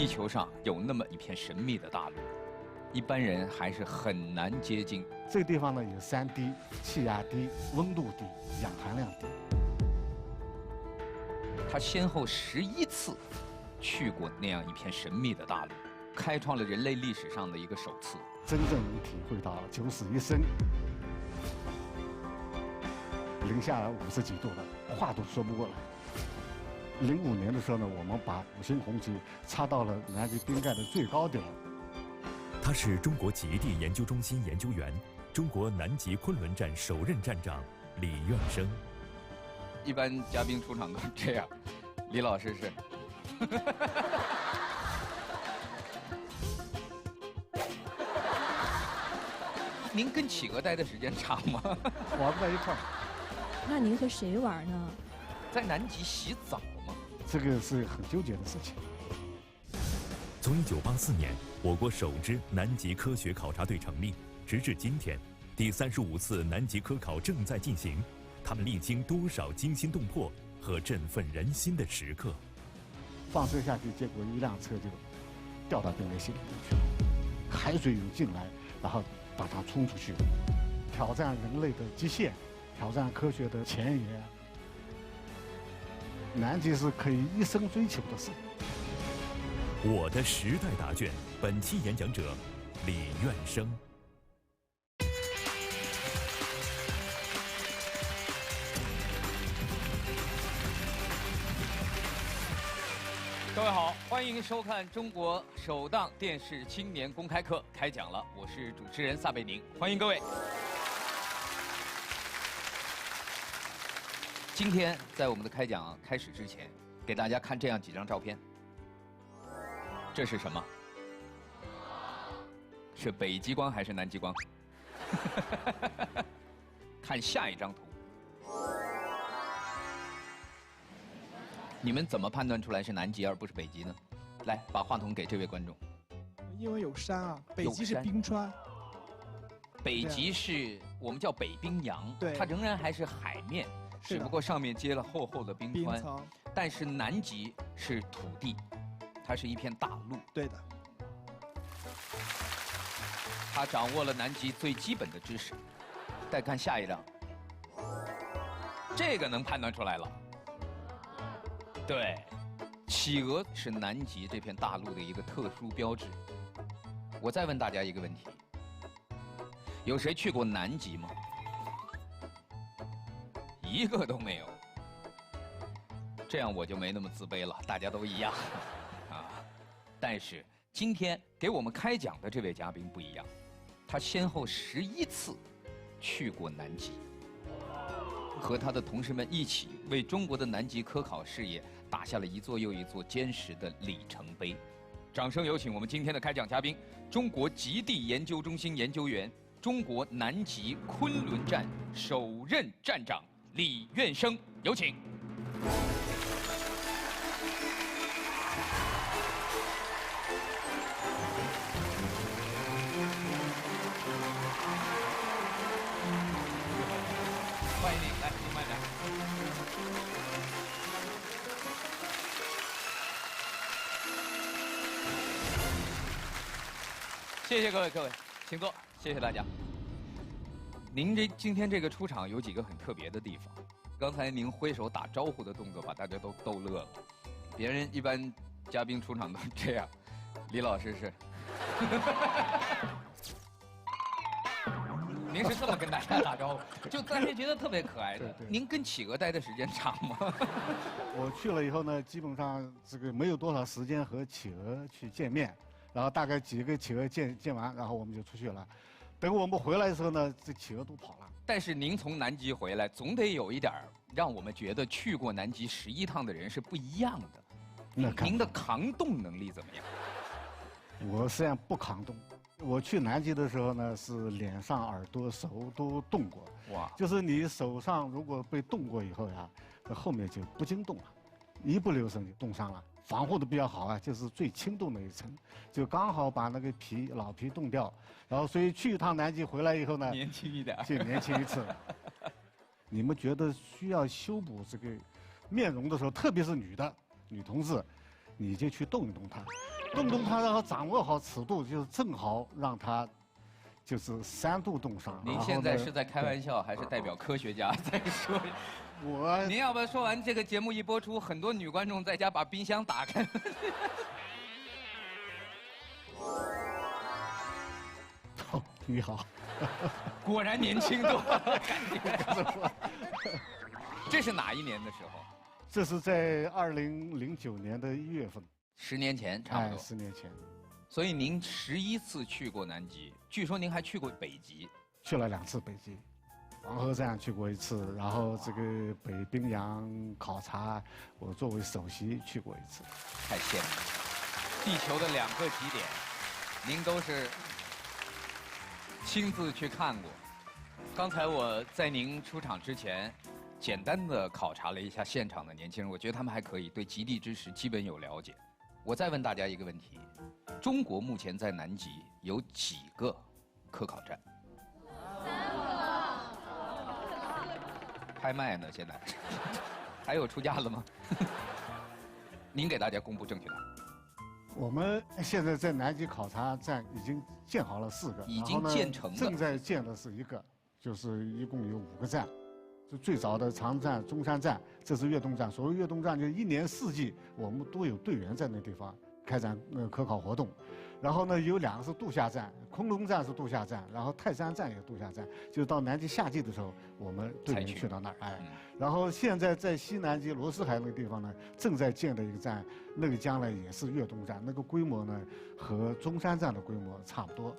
地球上有那么一片神秘的大陆，一般人还是很难接近。这个地方呢有山低、气压低、温度低、氧含量低。他先后11次去过那样一片神秘的大陆，开创了人类历史上的一个首次。真正能体会到九死一生，零下50几度了，话都说不过来。05年的时候呢，我们把5星红旗插到了南极冰盖的最高点。他是中国极地研究中心研究员，中国南极昆仑站首任站长李苑生。一般嘉宾出场都这样，李老师是。您跟企鹅待的时间长吗？玩不在一块儿。那您和谁玩呢？在南极洗澡吗？这个是很纠结的事情。从1984年，我国首支南极科学考察队成立，直至今天，第35次南极科考正在进行。他们历经多少惊心动魄和振奋人心的时刻？放车下去，结果一辆车就掉到冰裂隙里面去了，海水涌进来，然后把它冲出去，挑战人类的极限，挑战科学的前沿。南极是可以一生追求的事。我的时代答卷，本期演讲者李苑生。各位好，欢迎收看中国首档电视青年公开课开讲了，我是主持人撒贝宁，欢迎各位。今天在我们的开讲开始之前，给大家看这样几张照片。这是什么？是北极光还是南极光？看下一张图。你们怎么判断出来是南极而不是北极呢？来，把话筒给这位观众。因为有山啊，北极是冰川。北极是我们叫北冰洋，对，它仍然还是海面，只不过上面接了厚厚的冰川。但是南极是土地，它是一片大陆。对的。他掌握了南极最基本的知识。再看下一张，这个能判断出来了。对，企鹅是南极这片大陆的一个特殊标志。我再问大家一个问题：有谁去过南极吗？一个都没有。这样我就没那么自卑了，大家都一样啊。但是今天给我们开讲的这位嘉宾不一样，他先后11次去过南极。和他的同事们一起为中国的南极科考事业打下了一座又一座坚实的里程碑。掌声有请我们今天的开讲嘉宾，中国极地研究中心研究员、中国南极昆仑站首任站长李苑生，有请。欢迎您，来，您慢点。谢谢各位，请坐，谢谢大家。您今天这个出场有几个很特别的地方。刚才您挥手打招呼的动作把大家都逗乐了。别人一般嘉宾出场都这样，李老师是。您是这么跟大家打招呼，就大家觉得特别可爱的。您跟企鹅待的时间长吗？我去了以后呢，基本上这个没有多少时间和企鹅去见面，然后大概几个企鹅见完，然后我们就出去了。等我们回来的时候呢，这企鹅都跑了。但是您从南极回来，总得有一点让我们觉得去过南极11趟的人是不一样的。您的抗冻能力怎么样？我实际上不抗冻。我去南极的时候呢，是脸上、耳朵、手都冻过。哇！就是你手上如果被冻过以后呀，后面就不经冻了，一不留神就冻伤了。防护的比较好啊，就是最轻冻那一层，就刚好把那个老皮冻掉。然后所以去一趟南极回来以后呢，年轻一点，就年轻一次。你们觉得需要修补这个面容的时候，特别是女同志，你就去动一动它。洞它要掌握好尺度，就是正好让它就是3度冻上。您现在是在开玩笑，还是代表科学家在说？您要不要说完这个节目一播出，很多女观众在家把冰箱打开。哦，你好。果然年轻多了，感觉。这是哪一年的时候？这是在2009年的1月份。10年前，差不多。10年前。所以您11次去过南极，据说您还去过北极。去了2次北极，黄河站去过1次，然后这个北冰洋考察，我作为首席去过1次。太羡慕了！地球的2个极点，您都是亲自去看过。刚才我在您出场之前，简单的考察了一下现场的年轻人，我觉得他们还可以，对极地知识基本有了解。我再问大家一个问题：中国目前在南极有几个科考站？3个。拍卖呢？现在还有出价了吗？您给大家公布正确答案。我们现在在南极考察站已经建好了4个，已经建成的，正在建的是1个，就是一共有5个站。就最早的长站、中山站，这是越冬站。所谓越冬站，就1年4季我们都有队员在那地方开展科考活动。然后呢，有2个是度夏站，空龙站是度夏站，然后泰山站也是度夏站。就到南极夏季的时候，我们队员去到那儿。然后现在在西南极罗斯海那个地方呢，正在建的一个站，那个将来也是越冬站，那个规模呢和中山站的规模差不多。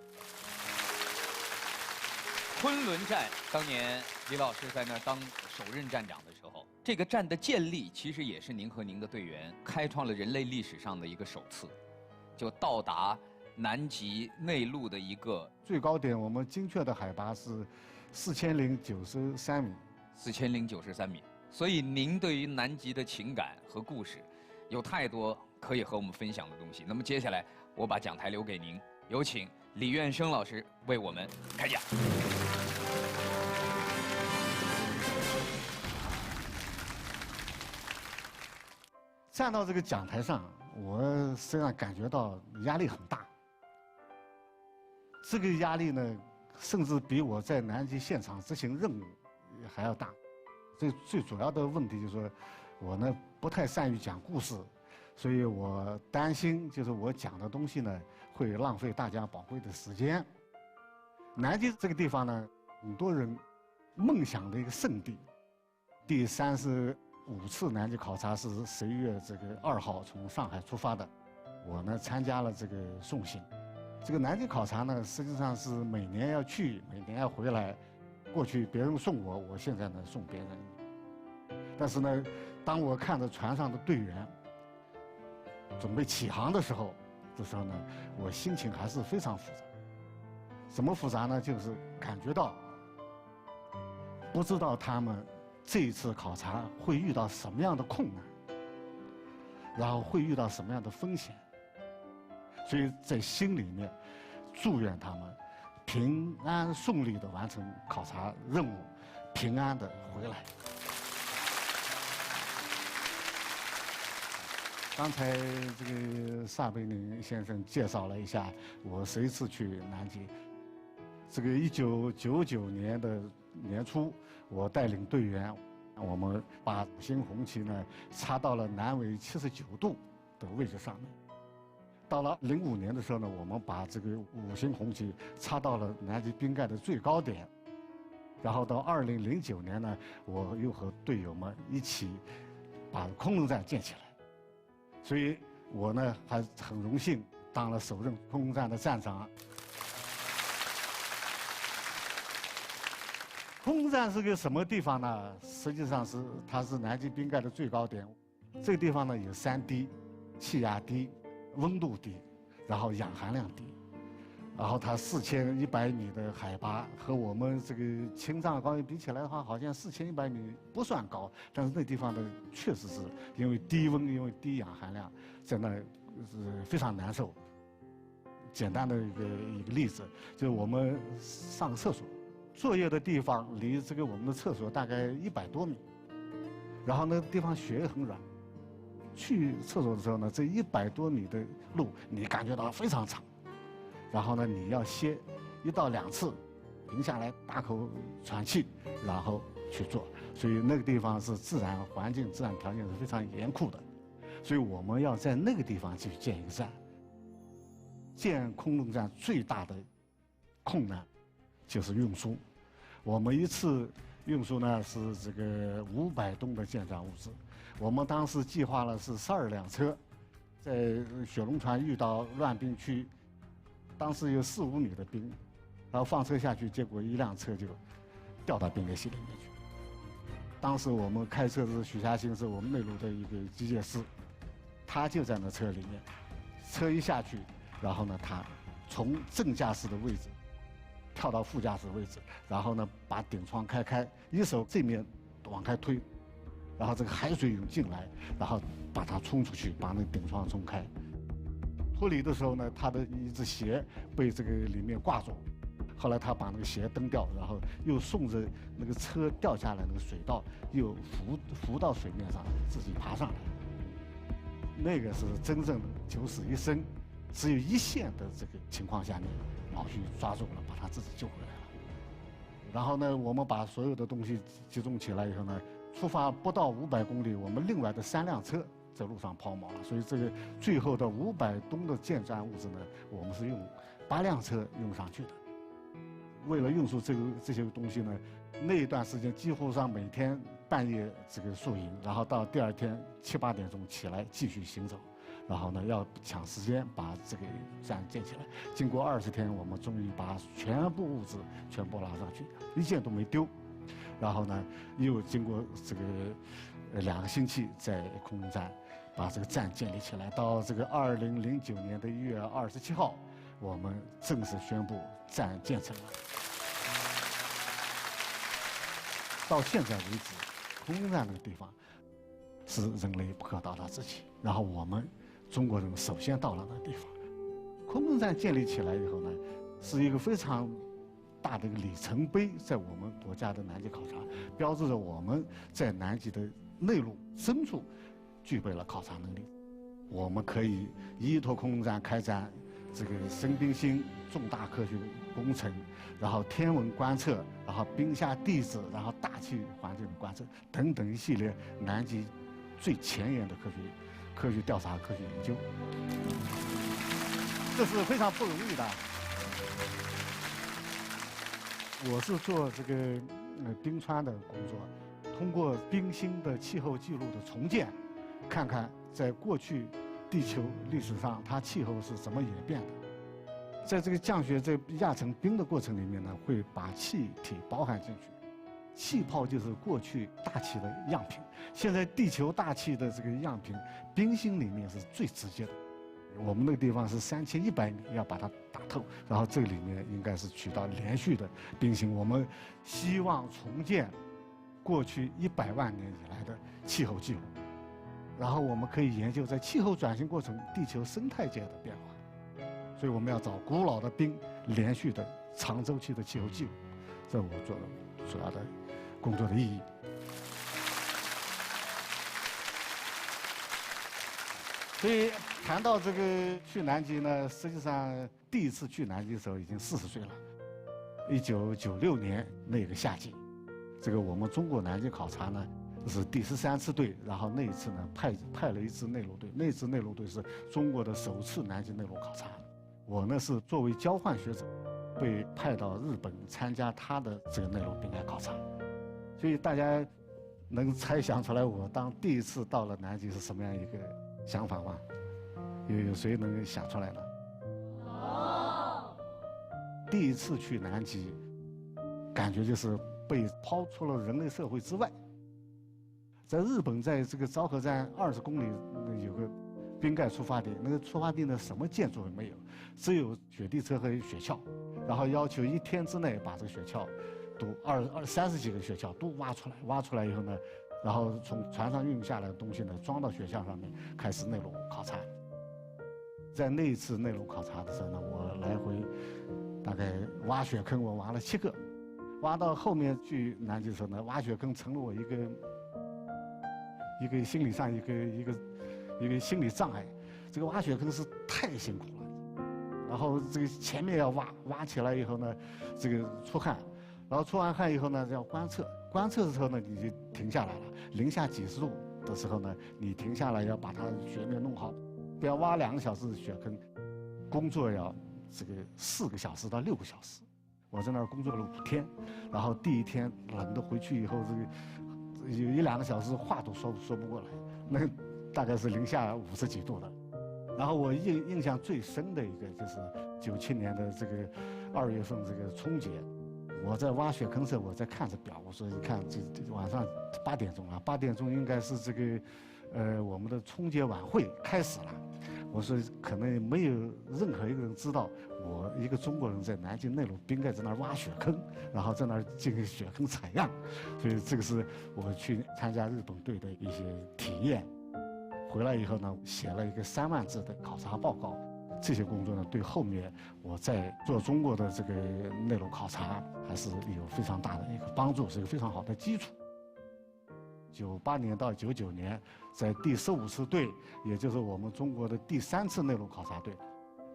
昆仑站当年李老师在那儿当首任站长的时候，这个站的建立其实也是您和您的队员开创了人类历史上的一个首次，就到达南极内陆的一个最高点，我们精确的海拔是4093米。4093米。所以您对于南极的情感和故事，有太多可以和我们分享的东西。那么接下来我把讲台留给您，有请李苑生老师为我们开讲。站到这个讲台上，我实际上感觉到压力很大。这个压力呢，甚至比我在南极现场执行任务还要大。最主要的问题就是说，我呢不太善于讲故事，所以我担心就是我讲的东西呢会浪费大家宝贵的时间。南极这个地方呢，很多人梦想的一个圣地。第35次南极考察是11月2号从上海出发的，我呢参加了这个送行。这个南极考察呢，实际上是每年要去，每年要回来。过去别人送我，我现在呢送别人。但是呢，当我看着船上的队员准备起航的时候，这时候呢，我心情还是非常复杂。什么复杂呢？就是感觉到不知道他们这一次考察会遇到什么样的困难，然后会遇到什么样的风险，所以在心里面祝愿他们平安顺利地完成考察任务，平安地回来。刚才这个撒贝宁先生介绍了一下我这一次去南极。这个1999年的年初，我带领队员，我们把5星红旗呢插到了南纬79度的位置上面。到了05年的时候呢，我们把这个5星红旗插到了南极冰盖的最高点。然后到2009年呢，我又和队友们一起把空龙站建起来。所以我呢还很荣幸当了首任空龙站的站长。空龙站是个什么地方呢？实际上它是南极冰盖的最高点。这个地方呢有山低，气压低，温度低，然后氧含量低，然后它4100米的海拔，和我们这个青藏高原比起来的话，好像4100米不算高，但是那地方的确实是因为低温，因为低氧含量，在那是非常难受。简单的一个例子，就是我们上厕所，作业的地方离这个我们的厕所大概100多米，然后那个地方雪也很软，去厕所的时候呢，这100多米的路你感觉到非常长，然后呢你要歇1到2次，停下来大口喘气，然后去做。所以那个地方是自然环境、自然条件是非常严酷的，所以我们要在那个地方去建一个站。建空洞站最大的困难就是运输，我们一次运输呢是这个500吨的建站物资，我们当时计划了是12辆车，在雪龙船遇到乱冰区，当时有4、5米的冰，然后放车下去，结果1辆车就掉到冰裂隙里面去。当时我们开车是许家兴，是我们内陆的一个机械师，他就在那车里面，车一下去，然后呢，他从正驾驶的位置跳到副驾驶位置，然后呢把顶窗开，一手这面往开推，然后这个海水涌进来，然后把它冲出去，把那个顶窗冲开。脱离的时候呢，他的一只鞋被这个里面挂住，后来他把那个鞋蹬掉，然后又顺着那个车掉下来那个水道，又浮到水面上，自己爬上来。那个是真正的九死一生，只有1线的这个情况下面，老徐抓住了，把他自己救回来了。然后呢，我们把所有的东西集中起来以后呢，出发不到500公里，我们另外的3辆车在路上抛锚了。所以这个最后的500吨的建站物资呢，我们是用8辆车运上去的。为了运输这些东西呢，那一段时间几乎上每天半夜这个宿营，然后到第2天7、8点钟起来继续行走，然后呢要抢时间把这个站建起来。经过20天，我们终于把全部物资全部拉上去，一件都没丢。然后呢，又经过这个2个星期在空中站把这个站建立起来。到这个2009年的1月27号，我们正式宣布站建成了。到现在为止，空中站那个地方是人类不可到达之地，然后我们中国人首先到了那个地方。空中站建立起来以后呢，是一个非常大的一个里程碑，在我们国家的南极考察，标志着我们在南极的内陆深处具备了考察能力。我们可以依托空中站开展这个深冰星重大科学工程，然后天文观测，然后冰下地质，然后大气环境的观测等等一系列南极最前沿的科学调查、科学研究，这是非常不容易的。我是做这个冰川的工作，通过冰芯的气候记录的重建，看看在过去地球历史上它气候是怎么演变的。在这个降雪在压成冰的过程里面呢，会把气体包含进去。气泡就是过去大气的样品，现在地球大气的这个样品，冰芯里面是最直接的。我们那个地方是3100米，要把它打透，然后这个里面应该是取到连续的冰芯。我们希望重建过去100万年以来的气候记录，然后我们可以研究在气候转型过程地球生态界的变化。所以我们要找古老的冰连续的长周期的气候记录，这是我做的主要的工作的意义。所以谈到这个去南极呢，实际上第一次去南极的时候已经40岁了，1996年那个夏季，这个我们中国南极考察呢是第13次队，然后那一次呢派了一支内陆队，那支内陆队是中国的首次南极内陆考察。我呢是作为交换学者，被派到日本参加他的这个内陆冰海考察，所以大家能猜想出来我当第一次到了南极是什么样一个想法吗？有谁能想出来呢？第一次去南极，感觉就是被抛出了人类社会之外。在日本，在这个昭和站20公里有个冰盖出发地，那个出发地呢什么建筑也没有，只有雪地车和雪橇，然后要求1天之内把这个雪橇都30几个雪橇都挖出来，挖出来以后呢，然后从船上运下来的东西呢装到雪橇上面，开始内陆考察。在那一次内陆考察的时候呢，我来回大概挖雪坑，我挖了7个，挖到后面去南极的时候呢，挖雪坑成了我一个心理上一个因为心理障碍，这个挖雪坑是太辛苦了。然后这个前面要挖起来以后呢，这个出汗，然后出完汗以后呢要观测，观测的时候呢你就停下来了，零下几十度的时候呢，你停下来要把它雪面弄好，不要挖2个小时的雪坑，工作要这个4个小时到6个小时。我在那儿工作了5天，然后第1天冷的回去以后，这个有1、2个小时话都说不过来，那大概是零下50几度的。然后我印象最深的一个就是97年的这个2月份这个春节，我在挖雪坑时，我在看着表，我说你看这晚上8点钟了，8点钟应该是这个我们的春节晚会开始了。我说可能没有任何一个人知道我一个中国人在南京内陆冰盖在那儿挖雪坑，然后在那儿进行雪坑采样，所以这个是我去参加日本队的一些体验。回来以后呢，写了一个3万字的考察报告。这些工作呢，对后面我在做中国的这个内陆考察还是有非常大的一个帮助，是一个非常好的基础。98年到99年，在第15次队，也就是我们中国的第3次内陆考察队，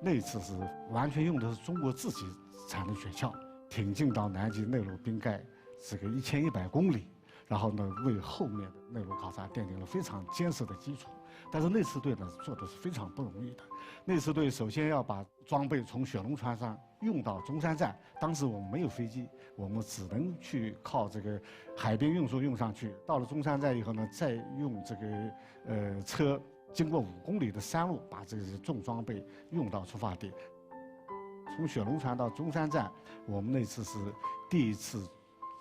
那一次是完全用的是中国自己产的雪橇，挺进到南极内陆冰盖这个1100公里，然后呢，为后面的内陆考察奠定了非常坚实的基础。但是那次队呢，做的是非常不容易的。那次队首先要把装备从雪龙船上运到中山站，当时我们没有飞机，我们只能去靠这个海边运输运上去。到了中山站以后呢，再用这个车经过5公里的山路，把这些重装备运到出发地。从雪龙船到中山站，我们那次是第1次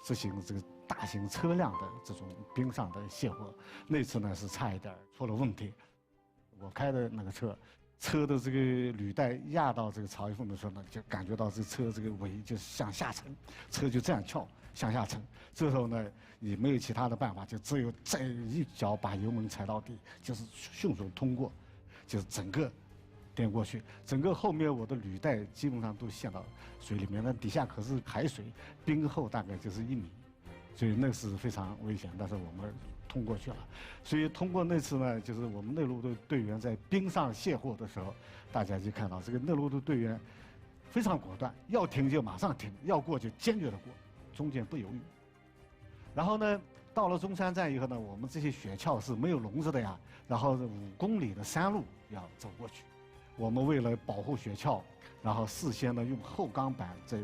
执行这个大型车辆的这种冰上的卸货，那次呢是差一点出了问题。我开的那个车的这个履带压到这个槽一缝的时候呢，就感觉到这车这个尾就向下沉，车就这样翘向下沉。这时候呢，也没有其他的办法，就只有再一脚把油门踩到底，就是迅速通过，就是整个颠过去，整个后面我的履带基本上都陷到水里面，那底下可是海水，冰厚大概就是1米，所以那是非常危险，但是我们通过去了。所以通过那次呢，就是我们内陆的队员在冰上卸货的时候，大家就看到这个内陆的队员非常果断，要停就马上停，要过就坚决的过，中间不犹豫。然后呢，到了中山站以后呢，我们这些雪橇是没有笼子的呀，然后5公里的山路要走过去。我们为了保护雪橇，然后事先呢用厚钢板在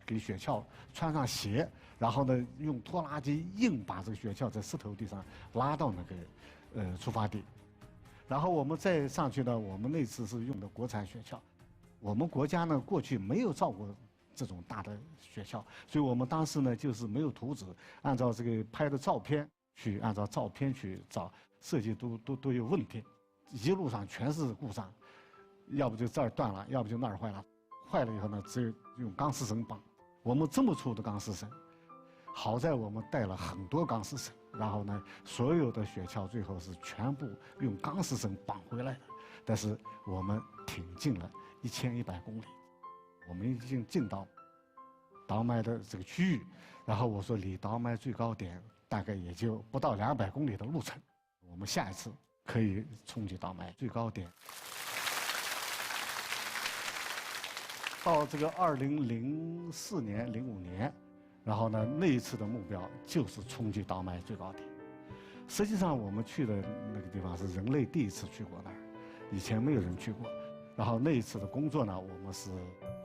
给雪橇穿上鞋，然后呢用拖拉机硬把这个雪橇在石头地上拉到那个出发地。然后我们再上去呢，我们那次是用的国产雪橇，我们国家呢过去没有造过这种大的雪橇，所以我们当时呢就是没有图纸，按照这个拍的照片去找，设计都有问题，一路上全是故障。要不就这儿断了，要不就那儿坏了。坏了以后呢，只有用钢丝绳绑。我们这么粗的钢丝绳，好在我们带了很多钢丝绳，然后呢，所有的雪橇最后是全部用钢丝绳绑回来的。但是我们挺进了1100公里，我们已经进到倒麦的这个区域，然后我说离倒麦最高点大概也就不到200公里的路程，我们下一次可以冲击倒麦最高点。到这个2004年、05年，然后呢，那一次的目标就是冲击倒麦最高点。实际上，我们去的那个地方是人类第1次去过那儿，以前没有人去过。然后那一次的工作呢，我们是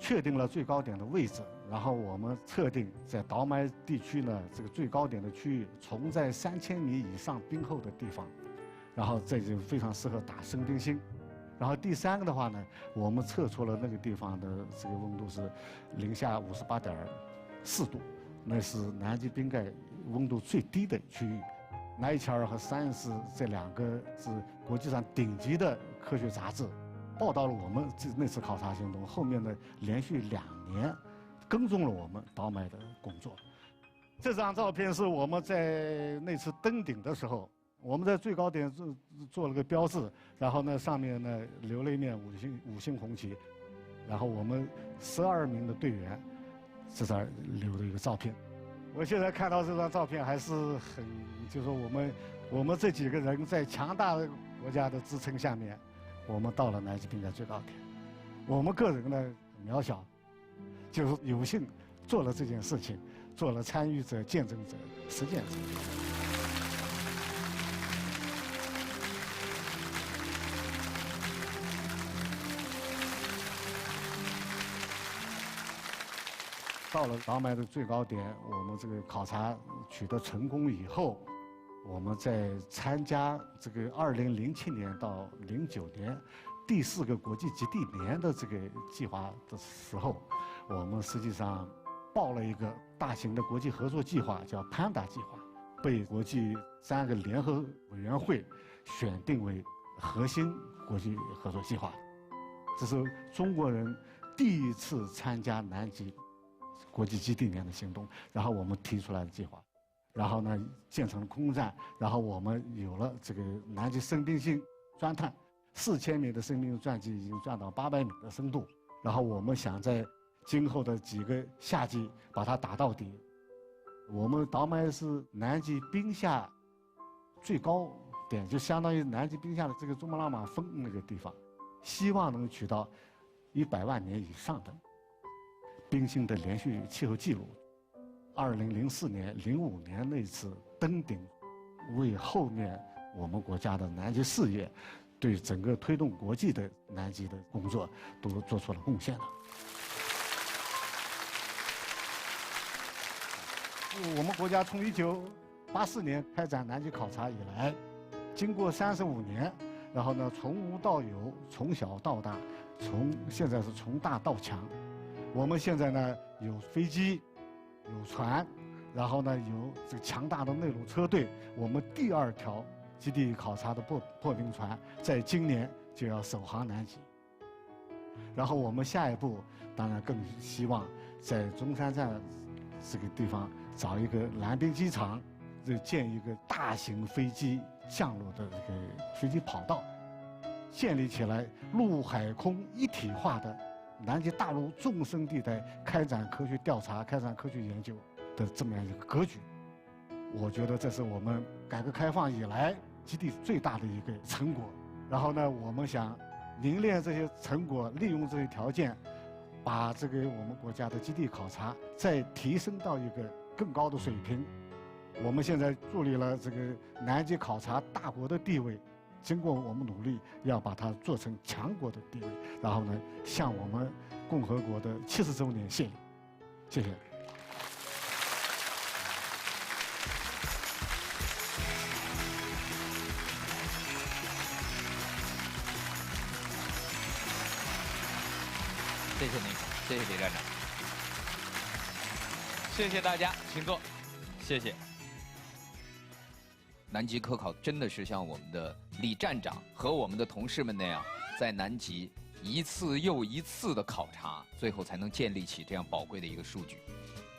确定了最高点的位置，然后我们测定在倒麦地区呢，这个最高点的区域从在3000米以上冰厚的地方，然后这就非常适合打生冰芯。然后第3个的话呢，我们测出了那个地方的这个温度是零下58.4度，那是南极冰盖温度最低的区域。奈切尔和Science这2个是国际上顶级的科学杂志，报道了我们那次考察行动，后面呢连续2年跟踪了我们倒麦的工作。这张照片是我们在那次登顶的时候。我们在最高点做了个标志，然后呢，上面呢留了一面五星红旗，然后我们12名的队员在这儿留了一个照片。我现在看到这张照片还是很，就是说我们这几个人在强大的国家的支撑下面，我们到了南极冰盖最高点。我们个人呢很渺小，就是有幸做了这件事情，做了参与者、见证者、实践者。到了倒麦的最高点，我们这个考察取得成功以后，我们在参加这个2007年到09年第4个国际极地年的这个计划的时候，我们实际上报了一个大型的国际合作计划，叫潘达计划，被国际3个联合委员会选定为核心国际合作计划。这是中国人第一次参加南极国际基地年的行动，然后我们提出来的计划，然后呢建成了空站，然后我们有了这个南极深冰性钻探，4000米的深冰钻机已经钻到800米的深度，然后我们想在今后的几个夏季把它打到底。我们倒麦是南极冰下最高点，就相当于南极冰下的这个珠穆朗玛峰那个地方，希望能取到100万年以上的冰芯的连续气候记录。2004年、05年那次登顶，为后面我们国家的南极事业，对整个推动国际的南极的工作都做出了贡献了。我们国家从1984年开展南极考察以来，经过35年，然后呢从无到有，从小到大，现在是从大到强。我们现在呢有飞机，有船，然后呢有这个强大的内陆车队。我们第2条基地考察的破冰船在今年就要首航南极。然后我们下一步当然更希望在中山站这个地方找一个蓝冰机场，建一个大型飞机降落的这个飞机跑道，建立起来陆海空一体化的南极大陆纵深地带开展科学调查、开展科学研究的这么样一个格局。我觉得这是我们改革开放以来基地最大的一个成果。然后呢，我们想凝练这些成果，利用这些条件，把这个我们国家的基地考察再提升到一个更高的水平。我们现在树立了这个南极考察大国的地位，经过我们努力，要把它做成强国的地位，然后呢，向我们共和国的70周年谢礼。谢谢。谢谢您，谢谢李站长，谢谢大家，请坐，谢谢。南极科考真的是像我们的李站长和我们的同事们那样，在南极一次又一次的考察，最后才能建立起这样宝贵的一个数据。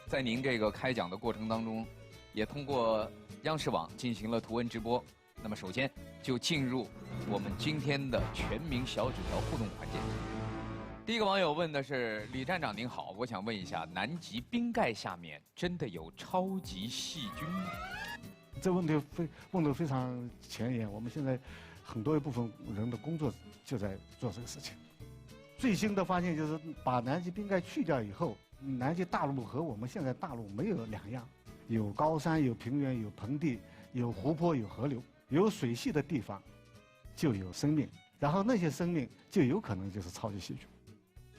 在您这个开讲的过程当中，也通过央视网进行了图文直播。那么首先就进入我们今天的全民小纸条互动环节。第一个网友问的是：李站长您好，我想问一下，南极冰盖下面真的有超级细菌吗？这问题问得非常前沿。我们现在很多一部分人的工作就在做这个事情。最新的发现就是把南极冰盖去掉以后，南极大陆和我们现在大陆没有两样，有高山，有平原，有盆地，有湖泊，有河流，有水系的地方就有生命，然后那些生命就有可能就是超级细菌。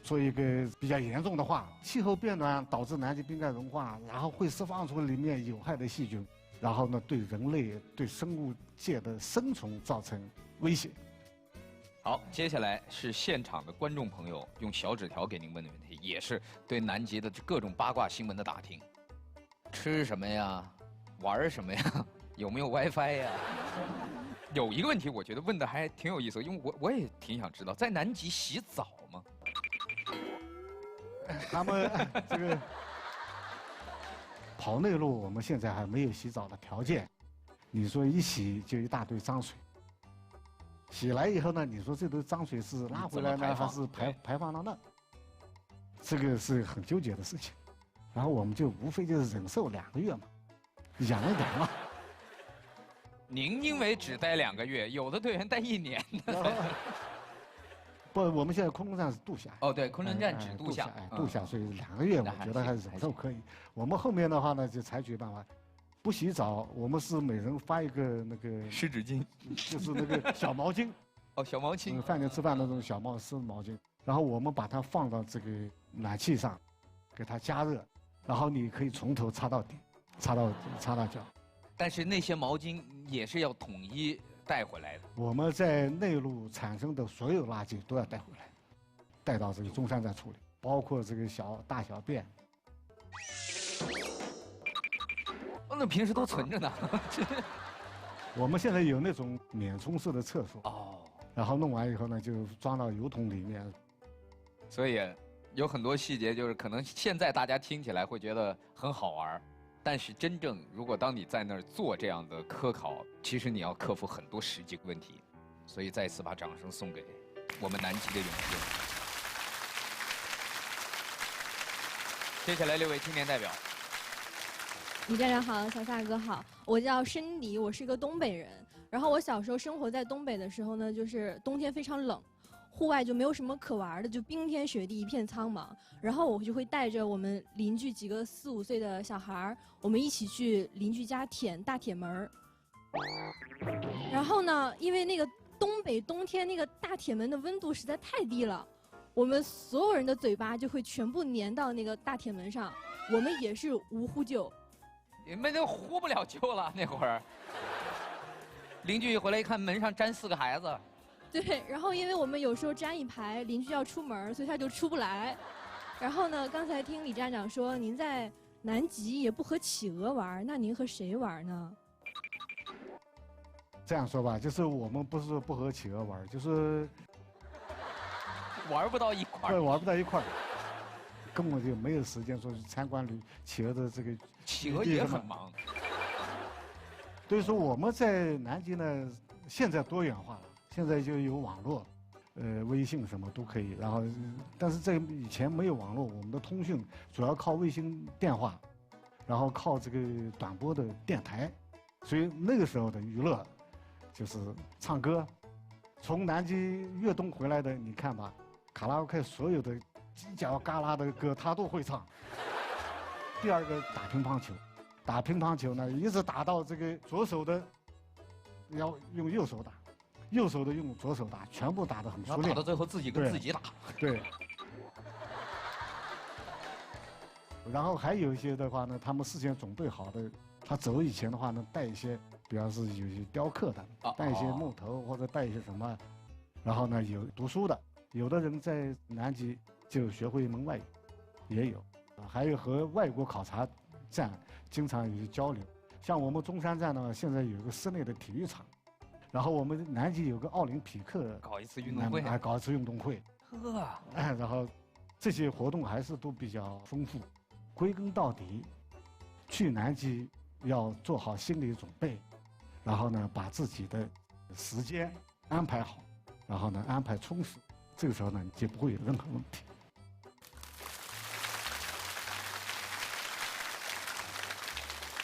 说一个比较严重的话，气候变暖导致南极冰盖融化，然后会释放出里面有害的细菌，然后呢对人类、对生物界的生存造成威胁。好，接下来是现场的观众朋友用小纸条给您问的问题，也是对南极的各种八卦新闻的打听。吃什么呀？玩什么呀？有没有 WiFi 呀？有一个问题，我觉得问的还挺有意思，因为我也挺想知道，在南极洗澡吗？他们这个跑内陆，我们现在还没有洗澡的条件。你说一洗就一大堆脏水，洗来以后呢，你说这堆脏水是拉回来呢，还是排放到那？这个是很纠结的事情。然后我们就无非就是忍受2个月嘛，养一点嘛。您因为只待2个月，有的队员待1年的。不，我们现在空中站是度假。哦，对，空中站只度假，度假，所以2个月我觉得还是忍受可以。我们后面的话呢，就采取办法，不洗澡，我们是每人发一个那个湿纸巾，就是那个小毛巾。哦，小毛巾。饭店吃饭的那种小湿毛巾，然后我们把它放到这个暖气上，给它加热，然后你可以从头擦到底，擦到脚。但是那些毛巾也是要统一带回来的。我们在内陆产生的所有垃圾都要带回来，带到这个中山站处理，包括这个大小便。那平时都存着呢。我们现在有那种免冲式的厕所。哦。然后弄完以后呢，就装到油桶里面。所以有很多细节，就是可能现在大家听起来会觉得很好玩。但是真正，如果当你在那儿做这样的科考，其实你要克服很多实际问题，所以再次把掌声送给我们南极的勇士。接下来6位青年代表。李站长好，小萨哥好，我叫申迪，我是一个东北人。然后我小时候生活在东北的时候呢，就是冬天非常冷。户外就没有什么可玩的，就冰天雪地一片苍茫。然后我就会带着我们邻居几个4、5岁的小孩儿，我们一起去邻居家舔大铁门儿。然后呢，因为那个东北冬天那个大铁门的温度实在太低了，我们所有人的嘴巴就会全部粘到那个大铁门上，我们也是无呼救。你们都呼不了救了那会儿。邻居一回来一看，门上粘4个孩子。对，然后因为我们有时候站一排，邻居要出门，所以他就出不来。然后呢，刚才听李站长说您在南极也不和企鹅玩，那您和谁玩呢？这样说吧，就是我们不是不和企鹅玩，就是玩不到一块儿。对，玩不到一块儿，根本就没有时间说去参观企鹅的这个。企鹅也很忙。所以说我们在南极呢，现在多元化了。现在就有网络，微信什么都可以。然后，但是在以前没有网络，我们的通讯主要靠卫星电话，然后靠这个短波的电台，所以那个时候的娱乐就是唱歌。从南极越冬回来的，你看吧，卡拉 OK 所有的犄角旮旯的歌他都会唱。第二个打乒乓球，打乒乓球呢，一直打到这个左手的要用右手打。右手的用左手打，全部打得很熟练。打到最后自己跟自己打。对。然后还有一些的话呢，他们事先准备好的，他走以前的话呢，带一些，比方是有些雕刻的，带一些木头或者带一些什么，然后呢有读书的，有的人在南极就学会一门外语，也有，还有和外国考察站经常有些交流。像我们中山站呢，现在有一个室内的体育场。然后我们南极有个奥林匹克搞一次运动会，搞一次运动会，然后这些活动还是都比较丰富。归根到底，去南极要做好心理准备，然后呢把自己的时间安排好，然后呢安排充实，这个时候呢就不会有任何问题。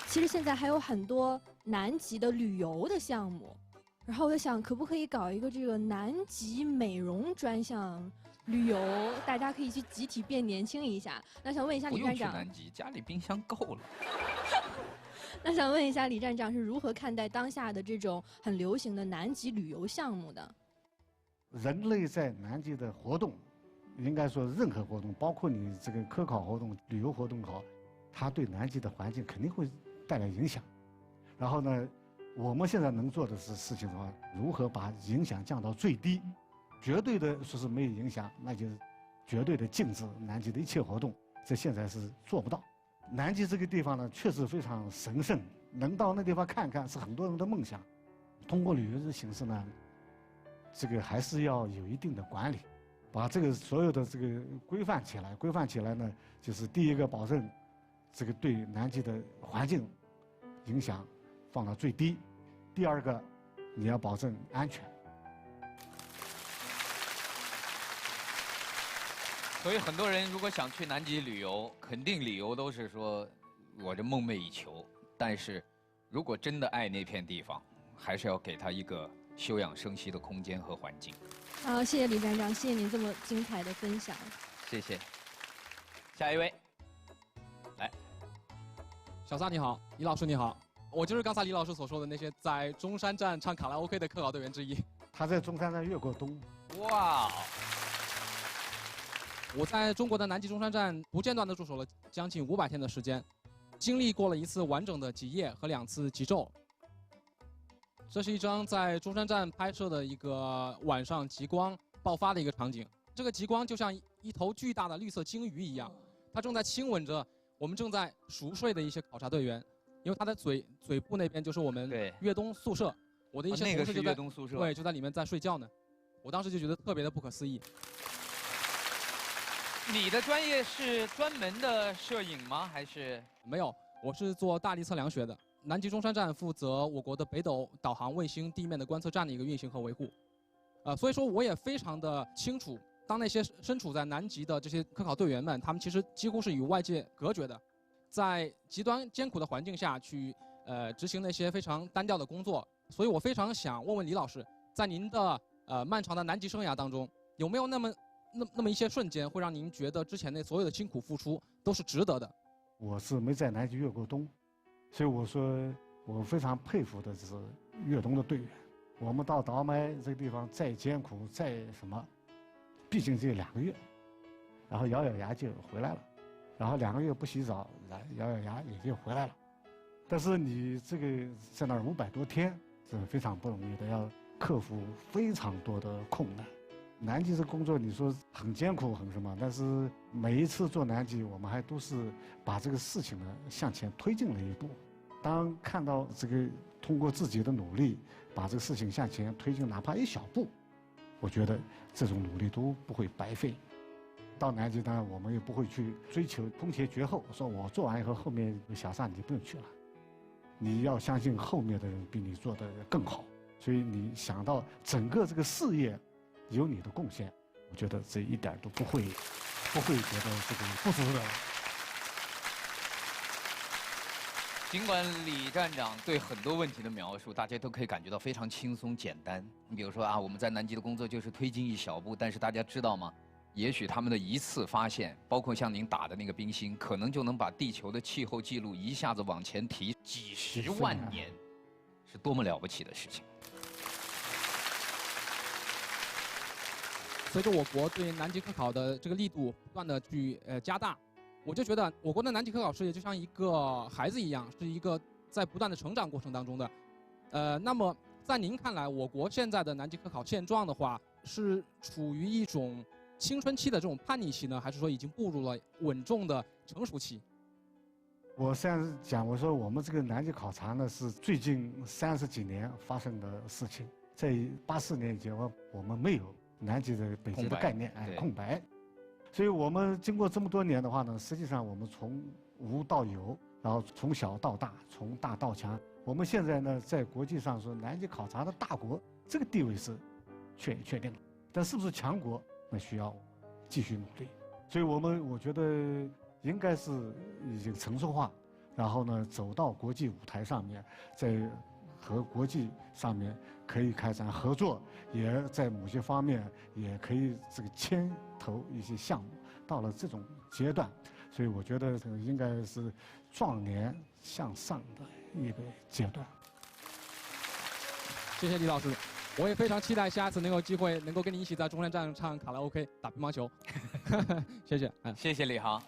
其实现在还有很多南极的旅游的项目。然后我在想，可不可以搞一个这个南极美容专项旅游，大家可以去集体变年轻一下。那想问一下李站长，不用去南极，家里冰箱够了。那想问一下李站长是如何看待当下的这种很流行的南极旅游项目的？人类在南极的活动，应该说任何活动，包括你这个科考活动、旅游活动好，它对南极的环境肯定会带来影响。然后呢？我们现在能做的事情的话，如何把影响降到最低？绝对的说是没有影响，那就是绝对的禁止南极的一切活动。这现在是做不到。南极这个地方呢，确实非常神圣，能到那地方看看是很多人的梦想。通过旅游的形式呢，这个还是要有一定的管理，把这个所有的这个规范起来。规范起来呢，就是第一个保证这个对南极的环境影响放到最低，第二个，你要保证安全。所以很多人如果想去南极旅游，肯定理由都是说，我这梦寐以求。但是，如果真的爱那片地方，还是要给他一个休养生息的空间和环境。谢谢李站长，谢谢您这么精彩的分享。谢谢。下一位，来，小撒你好，李老师你好，我就是刚才李老师所说的那些在中山站唱卡拉 OK 的科考队员之一。他在中山站越过冬。哇！我在中国的南极中山站不间断地驻守了将近500天的时间，经历过了1次完整的极夜和2次极昼。这是一张在中山站拍摄的一个晚上极光爆发的一个场景。这个极光就像一头巨大的绿色鲸鱼一样，它正在亲吻着我们正在熟睡的一些考察队员，因为它的嘴部那边就是我们粤东宿舍，我的一些同事就在、粤东宿舍，对，就在里面在睡觉呢。我当时就觉得特别的不可思议。你的专业是专门的摄影吗？还是没有？我是做大力测量学的。南极中山站负责我国的北斗导航卫星地面的观测站的一个运行和维护。所以说我也非常的清楚，当那些身处在南极的这些科考队员们，他们其实几乎是与外界隔绝的，在极端艰苦的环境下去执行那些非常单调的工作。所以我非常想问问李老师，在您的漫长的南极生涯当中，有没有那么一些瞬间，会让您觉得之前那所有的辛苦付出都是值得的？我是没在南极越过冬，所以我说我非常佩服的是越冬的队员。我们到倒麦这个地方再艰苦再什么，毕竟只有2个月，然后咬咬牙就回来了，然后2个月不洗澡，咬咬牙也就回来了。但是你这个在那儿500多天是非常不容易的，要克服非常多的困难。南极这工作你说很艰苦很什么，但是每一次做南极，我们还都是把这个事情呢向前推进了一步。当看到这个通过自己的努力把这个事情向前推进，哪怕一小步，我觉得这种努力都不会白费。到南极当然我们也不会去追求空前绝后，说我做完以后后面小撒你不用去了，你要相信后面的人比你做得更好。所以你想到整个这个事业有你的贡献，我觉得这一点都不会觉得这个不值得。尽管李站长对很多问题的描述，大家都可以感觉到非常轻松简单。你比如说我们在南极的工作就是推进一小步，但是大家知道吗？也许他们的一次发现，包括像您打的那个冰芯，可能就能把地球的气候记录一下子往前提几十万年，是多么了不起的事情。随着我国对南极科考的这个力度不断的去加大，我就觉得我国的南极科考事业就像一个孩子一样，是一个在不断的成长过程当中的。那么在您看来，我国现在的南极科考现状的话，是处于一种青春期的这种叛逆期呢，还是说已经步入了稳重的成熟期？我现在讲，我说我们这个南极考察呢，是最近30几年发生的事情。在84年以前，我们没有南极的北极的概念，空白。所以我们经过这么多年的话呢，实际上我们从无到有，然后从小到大，从大到强。我们现在呢，在国际上说南极考察的大国，这个地位是确定了。但是不是强国，那需要继续努力。所以我觉得应该是已经成熟化，然后呢，走到国际舞台上面，在和国际上面可以开展合作，也在某些方面也可以这个牵头一些项目，到了这种阶段，所以我觉得这个应该是壮年向上的一个阶段。谢谢李老师，我也非常期待下次能有机会能够跟你一起在中山站唱卡拉 OK 打乒乓球。谢谢，谢谢李航。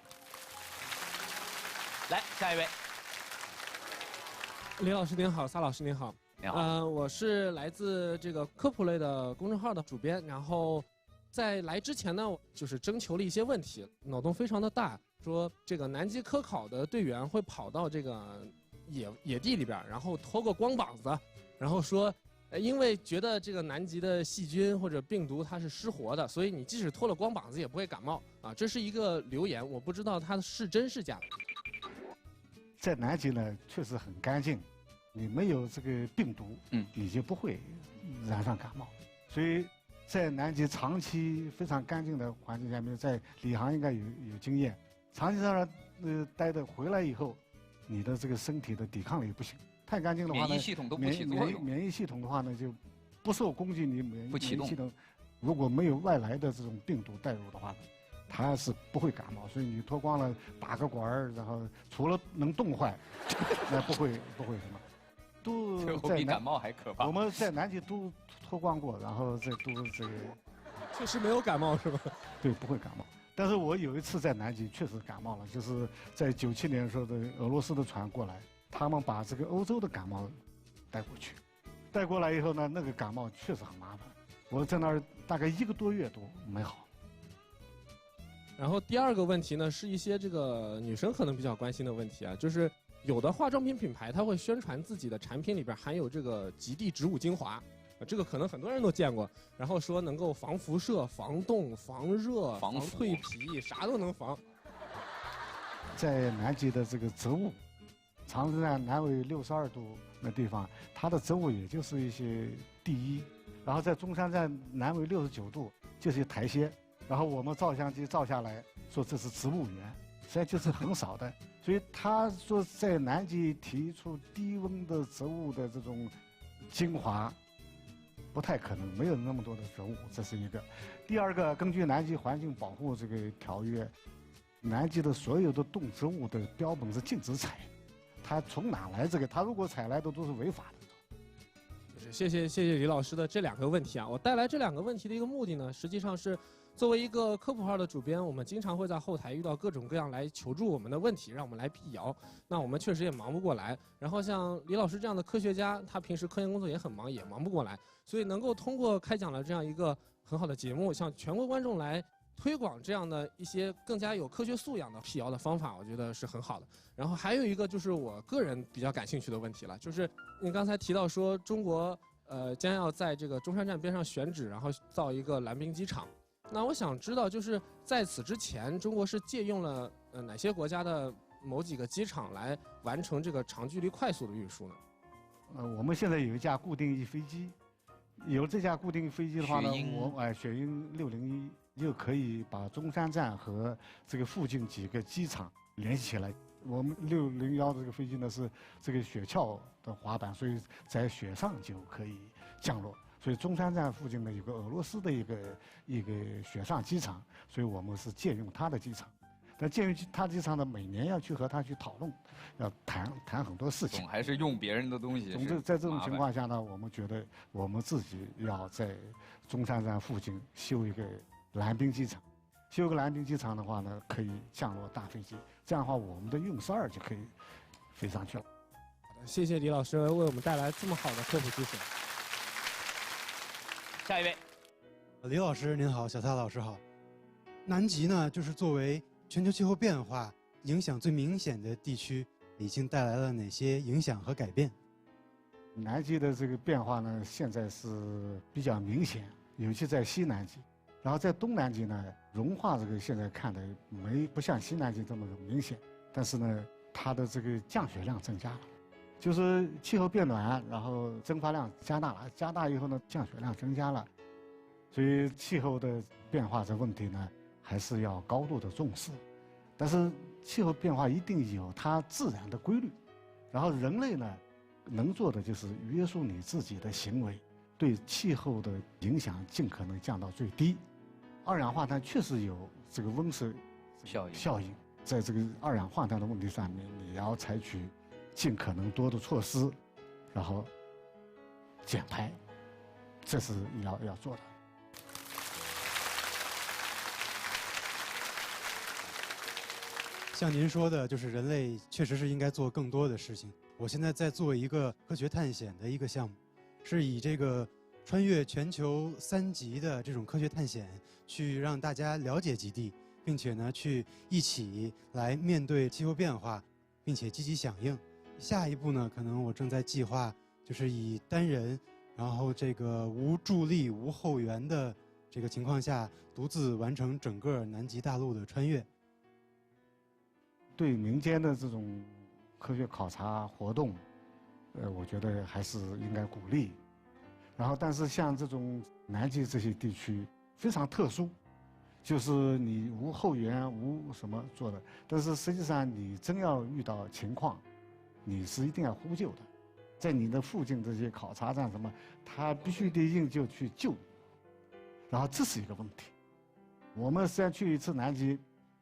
来，下一位。李老师您好，撒老师您好。你好。我是来自这个科普类的公众号的主编，然后在来之前呢，就是征求了一些问题，脑洞非常的大，说这个南极科考的队员会跑到这个野地里边，然后脱个光膀子，然后说，因为觉得这个南极的细菌或者病毒它是失活的，所以你即使脱了光膀子也不会感冒啊。这是一个流言，我不知道它是真是假。在南极呢，确实很干净，你没有这个病毒，你就不会染上感冒。所以在南极长期非常干净的环境下面，在李航应该有经验，长期在那待的回来以后，你的这个身体的抵抗力不行，太干净的话呢，免疫系统都不起作用。免疫系统的话呢，就不受攻击，你免不启动系统如果没有外来的这种病毒带入的话呢，它是不会感冒。所以你脱光了打个管儿，然后除了能冻坏，那不会什么。都最后比感冒还可怕。我们在南极都脱光过，然后这都这个，确实没有感冒是吧？对，不会感冒。但是我有一次在南极确实感冒了，就是在97年的时候的俄罗斯的船过来，他们把这个欧洲的感冒带过去，带过来以后呢，那个感冒确实很麻烦，我在那儿大概1个多月都没好。然后第二个问题呢，是一些这个女生可能比较关心的问题啊，就是有的化妆品品牌它会宣传自己的产品里边含有这个极地植物精华，这个可能很多人都见过，然后说能够防辐射、防冻、防热、防蜕皮，啥都能防。在南极的这个植物，长治站南纬62度那地方，它的植物也就是一些地衣，然后在中山站南纬69度就是台阶。然后我们照相机照下来，说这是植物园，实际上就是很少的。所以他说在南极提出低温的植物的这种精华，不太可能，没有那么多的植物，这是一个。第二个，根据南极环境保护这个条约，南极的所有的动植物的标本是禁止采，它从哪来这个？它如果采来的都是违法的。谢谢李老师的这2个问题啊，我带来这2个问题的一个目的呢，实际上是作为一个科普号的主编，我们经常会在后台遇到各种各样来求助我们的问题，让我们来辟谣。那我们确实也忙不过来。然后像李老师这样的科学家，他平时科研工作也很忙，也忙不过来。所以能够通过开讲了这样一个很好的节目，向全国观众来推广这样的一些更加有科学素养的辟谣的方法，我觉得是很好的。然后还有一个就是我个人比较感兴趣的问题了，就是您刚才提到说中国将要在这个中山站边上选址，然后造一个蓝滨机场。那我想知道，就是在此之前，中国是借用了哪些国家的某几个机场来完成这个长距离快速的运输呢？我们现在有一架固定翼飞机，有这架固定飞机的话呢，雪鹰601就可以把中山站和这个附近几个机场联系起来。我们601这个飞机呢是这个雪橇的滑板，所以在雪上就可以降落。所以中山站附近呢有个俄罗斯的一个雪上机场，所以我们是借用它的机场。但借用它机场呢，每年要去和他去讨论，要谈很多事情。总还是用别人的东西。总之，在这种情况下呢，我们觉得我们自己要在中山站附近修一个蓝滨机场。修个蓝滨机场的话呢，可以降落大飞机，这样的话，我们的运12就可以飞上去了。好的，谢谢李老师为我们带来这么好的科普知识。下一位，李老师您好，小蔡老师好。南极呢，就是作为全球气候变化影响最明显的地区，已经带来了哪些影响和改变？南极的这个变化呢，现在是比较明显，尤其在西南极。然后在东南极呢，融化这个现在看的不像西南极这么明显，但是呢，它的这个降雪量增加了。就是气候变暖，然后蒸发量加大了，加大以后呢，降雪量增加了，所以气候的变化这问题呢，还是要高度的重视。但是气候变化一定有它自然的规律，然后人类呢，能做的就是约束你自己的行为，对气候的影响尽可能降到最低。二氧化碳确实有这个温室效应，在这个二氧化碳的问题上面，你要采取尽可能多的措施，然后减排，这是要做的。像您说的，就是人类确实是应该做更多的事情。我现在在做一个科学探险的一个项目，是以这个穿越全球3极的这种科学探险，去让大家了解极地，并且呢，去一起来面对气候变化，并且积极响应。下一步呢，可能我正在计划，就是以单人，然后这个无助力、无后援的这个情况下，独自完成整个南极大陆的穿越。对民间的这种科学考察活动，我觉得还是应该鼓励。然后，但是像这种南极这些地区非常特殊，就是你无后援、无什么做的，但是实际上你真要遇到情况，你是一定要呼救的。在你的附近这些考察站什么，他必须得应就去救你，然后这是一个问题。我们虽然去一次南极，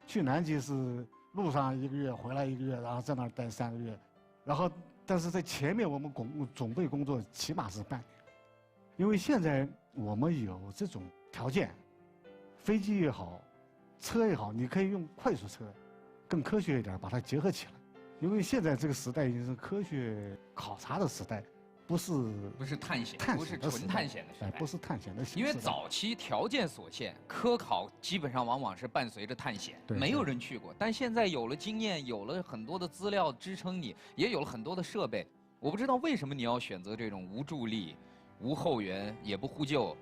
去南极是路上1个月，回来1个月，然后在那儿待3个月，然后但是在前面我们准备工作起码是半年，因为现在我们有这种条件，飞机也好，车也好，你可以用快速车，更科学一点把它结合起来。因为现在这个时代已经是科学考察的时代，不是探险，不是纯探险的时代，不是探险的时代。因为早期条件所限，科考基本上往往是伴随着探险，没有人去过。但现在有了经验，有了很多的资料支撑你，也有了很多的设备。我不知道为什么你要选择这种无助力、无后援，也不呼救。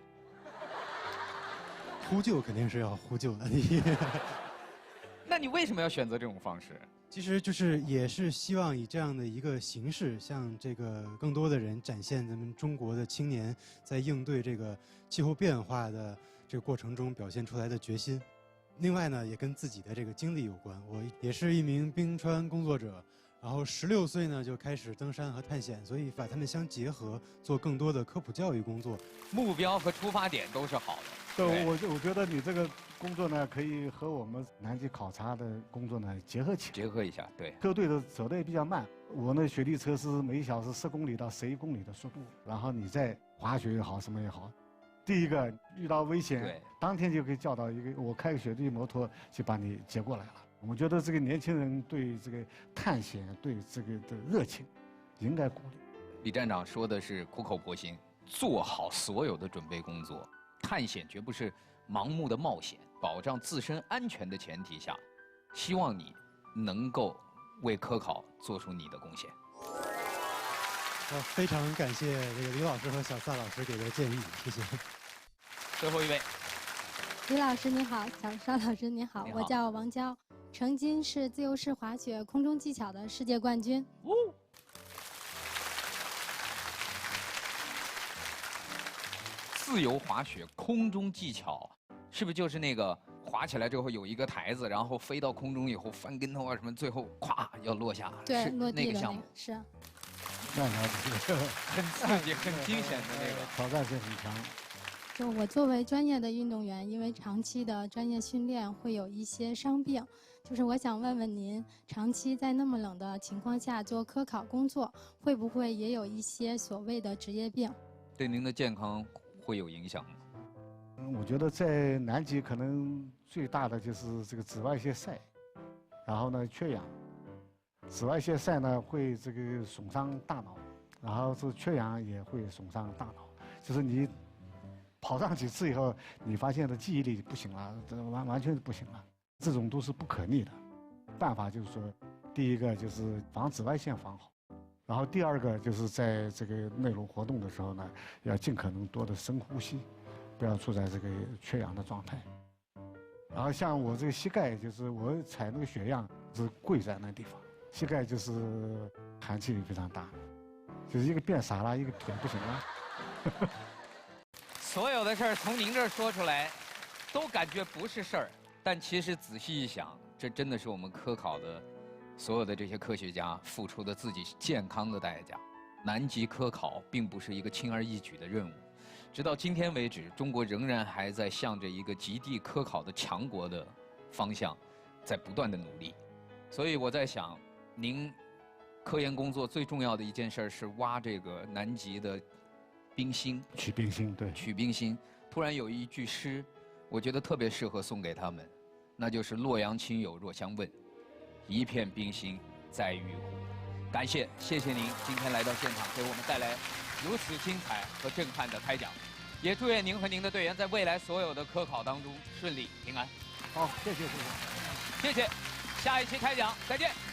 呼救肯定是要呼救的。那你为什么要选择这种方式？其实就是也是希望以这样的一个形式，向这个更多的人展现咱们中国的青年在应对这个气候变化的这个过程中表现出来的决心。另外呢，也跟自己的这个经历有关。我也是一名冰川工作者，然后16岁呢就开始登山和探险，所以把它们相结合，做更多的科普教育工作。目标和出发点都是好的。对，我觉得你这个工作呢，可以和我们南极考察的工作呢结合起来。结合一下，对。车队的走得也比较慢，我那雪地车是每小时10公里到11公里的速度，然后你在滑雪也好，什么也好，第一个遇到危险，当天就可以叫到我开个雪地摩托就把你接过来了。我觉得这个年轻人对这个探险、对这个的热情，应该鼓励。李站长说的是苦口婆心，做好所有的准备工作。探险绝不是盲目的冒险，保障自身安全的前提下，希望你能够为科考做出你的贡献。非常感谢这个李老师和小萨老师给的建议，谢谢。最后一位，李老师你好，小沙老师你好，我叫王娇，曾经是自由式滑雪空中技巧的世界冠军。自由滑雪空中技巧，是不是就是那个滑起来之后有一个台子，然后飞到空中以后翻跟头啊什么，最后咵要落下？对，落地那个项目是。那了解，很刺激、很惊险的那个，挑战性很强。就我作为专业的运动员，因为长期的专业训练会有一些伤病，就是我想问问您，长期在那么冷的情况下做科考工作，会不会也有一些所谓的职业病？对您的健康会有影响吗？我觉得在南极可能最大的就是这个紫外线晒，然后呢缺氧。紫外线晒呢会这个损伤大脑，然后是缺氧也会损伤大脑。就是你跑上几次以后，你发现的记忆力不行了，这完全不行了。这种都是不可逆的。办法就是说，第一个就是防紫外线防好，然后第二个就是在这个内陆活动的时候呢，要尽可能多的深呼吸，不要处在这个缺氧的状态。然后像我这个膝盖，就是我采那个血样是跪在那地方。膝盖就是寒气非常大，就是一个变傻了，一个腿不行了。所有的事儿从您这儿说出来，都感觉不是事儿，但其实仔细一想，这真的是我们科考的所有的这些科学家付出的自己健康的代价。南极科考并不是一个轻而易举的任务，直到今天为止，中国仍然还在向着一个极地科考的强国的方向，在不断的努力。所以我在想，您科研工作最重要的一件事是挖这个南极的冰芯，取冰芯，对，取冰芯。突然有一句诗，我觉得特别适合送给他们，那就是“洛阳亲友若相问，一片冰芯在玉壶”。感谢，谢谢您今天来到现场，给我们带来如此精彩和震撼的开讲。也祝愿您和您的队员在未来所有的科考当中顺利平安。好，谢谢，谢谢，谢谢。下一期开讲再见。